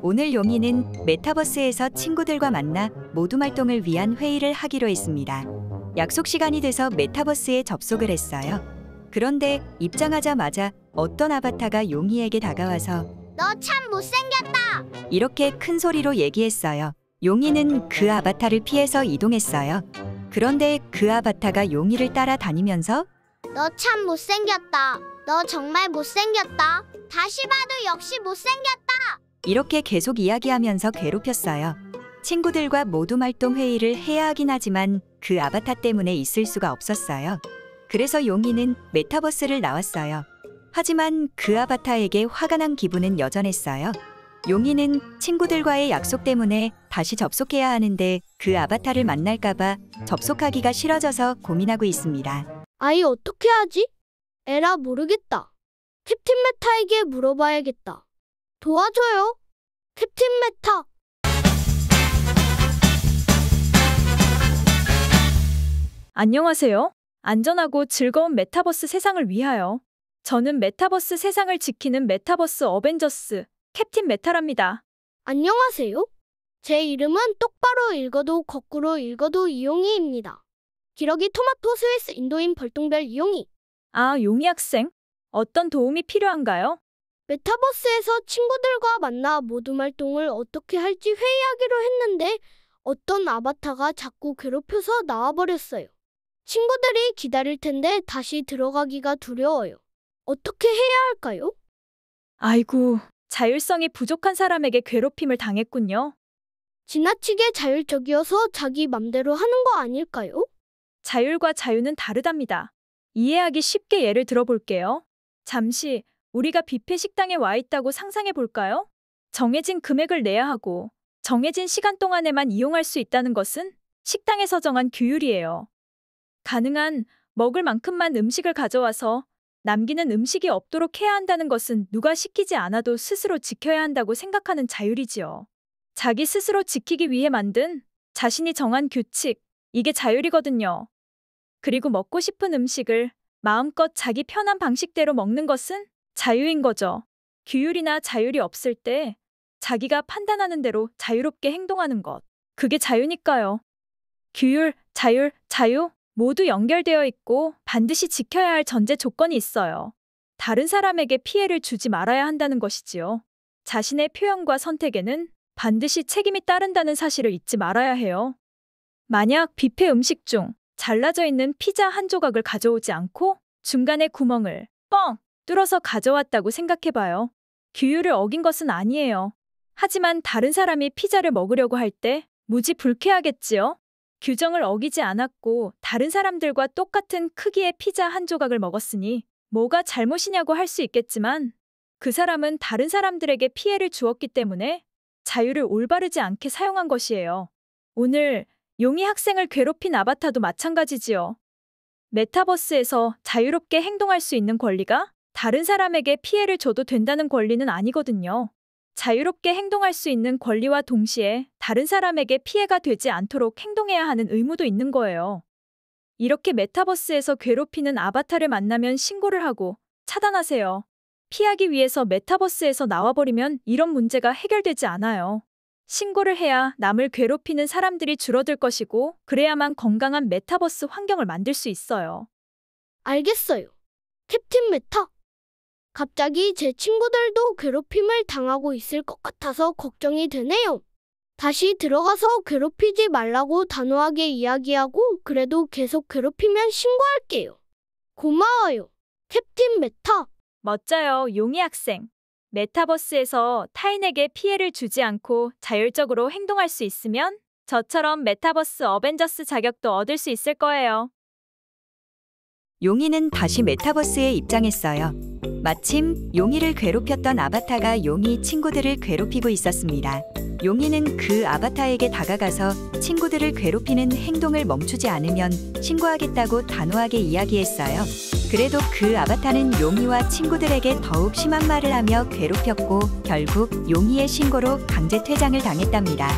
오늘 용이는 메타버스에서 친구들과 만나 모둠 활동을 위한 회의를 하기로 했습니다. 약속 시간이 돼서 메타버스에 접속을 했어요. 그런데 입장하자마자 어떤 아바타가 용이에게 다가와서 너 참 못생겼다. 이렇게 큰 소리로 얘기했어요. 용이는 그 아바타를 피해서 이동했어요. 그런데 그 아바타가 용이를 따라다니면서 너 참 못생겼다. 너 정말 못생겼다. 다시 봐도 역시 못생겼다. 이렇게 계속 이야기하면서 괴롭혔어요. 친구들과 모둠 활동 회의를 해야 하긴 하지만 그 아바타 때문에 있을 수가 없었어요. 그래서 용이는 메타버스를 나왔어요. 하지만 그 아바타에게 화가 난 기분은 여전했어요. 용이는 친구들과의 약속 때문에 다시 접속해야 하는데 그 아바타를 만날까봐 접속하기가 싫어져서 고민하고 있습니다. 아이 어떻게 하지? 에라 모르겠다. 캡틴 메타에게 물어봐야겠다. 도와줘요. 캡틴 메타. 안녕하세요. 안전하고 즐거운 메타버스 세상을 위하여 저는 메타버스 세상을 지키는 메타버스 어벤져스 캡틴 메타랍니다. 안녕하세요. 제 이름은 똑바로 읽어도 거꾸로 읽어도 이용이입니다. 기러기 토마토 스위스 인도인 벌통별 이용이. 아, 용이 학생. 어떤 도움이 필요한가요? 메타버스에서 친구들과 만나 모둠 활동을 어떻게 할지 회의하기로 했는데 어떤 아바타가 자꾸 괴롭혀서 나와버렸어요. 친구들이 기다릴 텐데 다시 들어가기가 두려워요. 어떻게 해야 할까요? 아이고, 자율성이 부족한 사람에게 괴롭힘을 당했군요. 지나치게 자율적이어서 자기 맘대로 하는 거 아닐까요? 자율과 자유는 다르답니다. 이해하기 쉽게 예를 들어볼게요. 잠시 우리가 뷔페 식당에 와 있다고 상상해 볼까요? 정해진 금액을 내야 하고 정해진 시간 동안에만 이용할 수 있다는 것은 식당에서 정한 규율이에요. 가능한 먹을 만큼만 음식을 가져와서 남기는 음식이 없도록 해야 한다는 것은 누가 시키지 않아도 스스로 지켜야 한다고 생각하는 자율이지요. 자기 스스로 지키기 위해 만든 자신이 정한 규칙, 이게 자율이거든요. 그리고 먹고 싶은 음식을 마음껏 자기 편한 방식대로 먹는 것은 자유인 거죠. 규율이나 자율이 없을 때 자기가 판단하는 대로 자유롭게 행동하는 것. 그게 자유니까요. 규율, 자율, 자유 모두 연결되어 있고 반드시 지켜야 할 전제 조건이 있어요. 다른 사람에게 피해를 주지 말아야 한다는 것이지요. 자신의 표현과 선택에는 반드시 책임이 따른다는 사실을 잊지 말아야 해요. 만약 뷔페 음식 중 잘라져 있는 피자 한 조각을 가져오지 않고 중간에 구멍을 뻥 뚫어서 가져왔다고 생각해봐요. 규율을 어긴 것은 아니에요. 하지만 다른 사람이 피자를 먹으려고 할 때 무지 불쾌하겠지요? 규정을 어기지 않았고 다른 사람들과 똑같은 크기의 피자 한 조각을 먹었으니 뭐가 잘못이냐고 할 수 있겠지만 그 사람은 다른 사람들에게 피해를 주었기 때문에 자유를 올바르지 않게 사용한 것이에요. 오늘 용이 학생을 괴롭힌 아바타도 마찬가지지요. 메타버스에서 자유롭게 행동할 수 있는 권리가 다른 사람에게 피해를 줘도 된다는 권리는 아니거든요. 자유롭게 행동할 수 있는 권리와 동시에 다른 사람에게 피해가 되지 않도록 행동해야 하는 의무도 있는 거예요. 이렇게 메타버스에서 괴롭히는 아바타를 만나면 신고를 하고 차단하세요. 피하기 위해서 메타버스에서 나와버리면 이런 문제가 해결되지 않아요. 신고를 해야 남을 괴롭히는 사람들이 줄어들 것이고 그래야만 건강한 메타버스 환경을 만들 수 있어요. 알겠어요. 캡틴 메타. 갑자기 제 친구들도 괴롭힘을 당하고 있을 것 같아서 걱정이 되네요. 다시 들어가서 괴롭히지 말라고 단호하게 이야기하고 그래도 계속 괴롭히면 신고할게요. 고마워요. 캡틴 메타. 멋져요, 용이 학생. 메타버스에서 타인에게 피해를 주지 않고 자율적으로 행동할 수 있으면 저처럼 메타버스 어벤져스 자격도 얻을 수 있을 거예요. 용이는 다시 메타버스에 입장했어요. 마침 용이를 괴롭혔던 아바타가 용이 친구들을 괴롭히고 있었습니다. 용이는 그 아바타에게 다가가서 친구들을 괴롭히는 행동을 멈추지 않으면 신고하겠다고 단호하게 이야기했어요. 그래도 그 아바타는 용이와 친구들에게 더욱 심한 말을 하며 괴롭혔고 결국 용이의 신고로 강제 퇴장을 당했답니다.